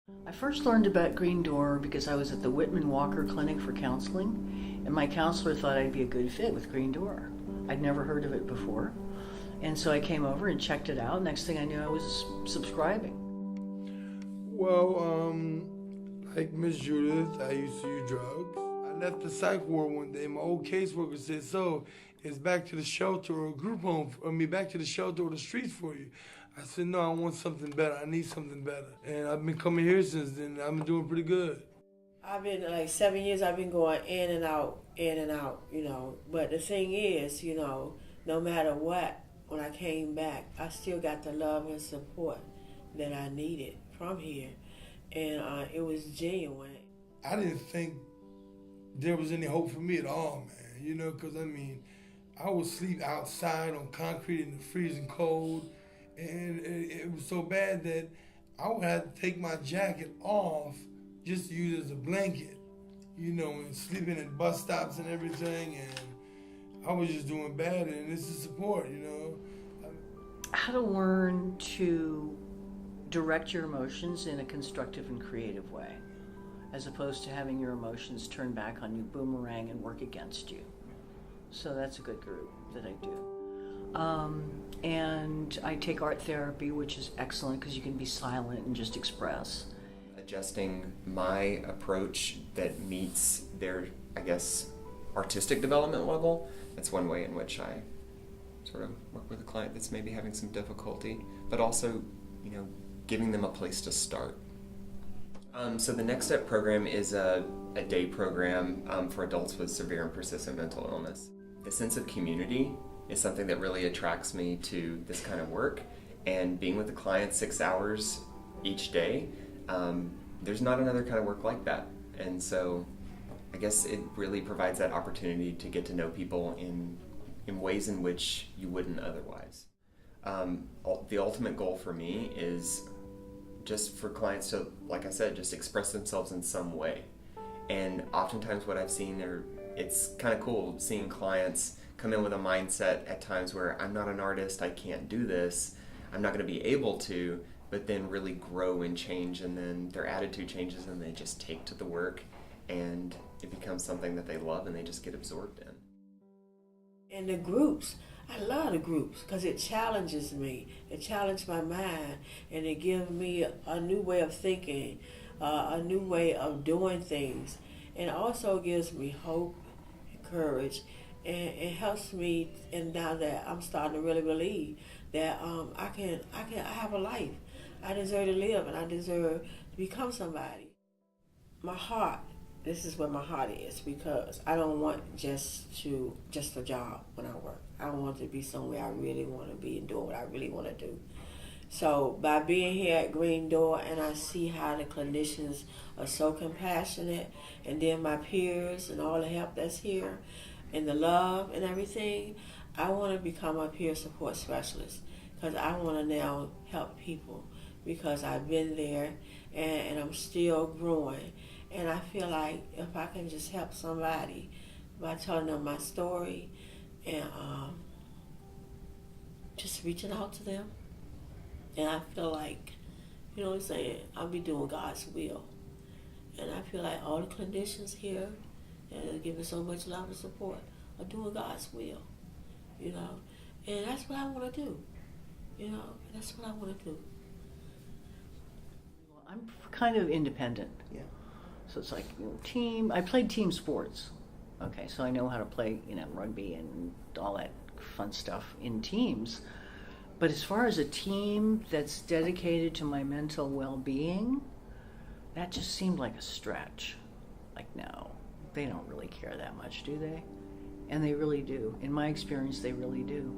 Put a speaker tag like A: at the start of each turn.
A: I first learned about Green Door because I was at the Whitman Walker Clinic for counseling, and my counselor thought I'd be a good fit with Green Door. I'd never heard of it before, and so I came over and checked it out. Next thing I knew, I was subscribing.
B: Well, like Miss Judith, I used to use drugs. I left the psych ward one day. My old caseworker said, "So, it's back to the shelter or a group home, back to the shelter or the streets for you." I said, "No, I want something better. I need something better." And I've been coming here since then. I've been doing pretty good.
C: I've been like 7 years. I've been going in and out, you know. But the thing is, you know, no matter what, when I came back, I still got the love and support that I needed from here, and it was genuine.
B: I didn't think there was any hope for me at all, man. You know, because I would sleep outside on concrete in the freezing cold, and it was so bad that I would have to take my jacket off just to use it as a blanket, you know, and sleeping at bus stops and everything, and I was just doing bad, and this is support, you know.
A: How to learn to direct your emotions in a constructive and creative way, as opposed to having your emotions turn back on you, boomerang, and work against you. So that's a good group that I do. And I take art therapy, which is excellent because you can be silent and just express.
D: Adjusting my approach that meets their, I guess, artistic development level. That's one way in which I sort of work with a client that's maybe having some difficulty, but also, you know, giving them a place to start. So the Next Step program is a day program for adults with severe and persistent mental illness. The sense of community is something that really attracts me to this kind of work, and being with the client 6 hours each day, there's not another kind of work like that. And so I guess it really provides that opportunity to get to know people in ways in which you wouldn't otherwise. The ultimate goal for me is just for clients to, like I said, just express themselves in some way. And oftentimes what I've seen it's kind of cool seeing clients come in with a mindset at times where I'm not an artist, I can't do this, I'm not going to be able to, but then really grow and change, and then their attitude changes and they just take to the work and it becomes something that they love and they just get absorbed in.
C: And the groups, I love the groups because it challenges me. It challenges my mind, and it gives me a new way of thinking, a new way of doing things, and also gives me hope and courage, and it helps me. And now that I'm starting to really believe that I have a life. I deserve to live, and I deserve to become somebody. My heart. This is where my heart is, because I don't want just a job when I work. I want to be somewhere I really want to be and doing what I really want to do. So by being here at Green Door, and I see how the clinicians are so compassionate, and then my peers and all the help that's here, and the love and everything, I want to become a peer support specialist, because I want to now help people, because I've been there and I'm still growing. And I feel like if I can just help somebody by telling them my story and just reaching out to them, and I feel like, you know what I'm saying, I'll be doing God's will. And I feel like all the clinicians here that are giving so much love and support are doing God's will, you know. And that's what I want to do, you know, that's what I want to do.
A: I'm kind of independent.
C: Yeah.
A: So it's like, you know, team. I played team sports. Okay, so I know how to play, you know, rugby and all that fun stuff in teams. But as far as a team that's dedicated to my mental well-being, that just seemed like a stretch. Like, no, they don't really care that much, do they? And they really do. In my experience, they really do.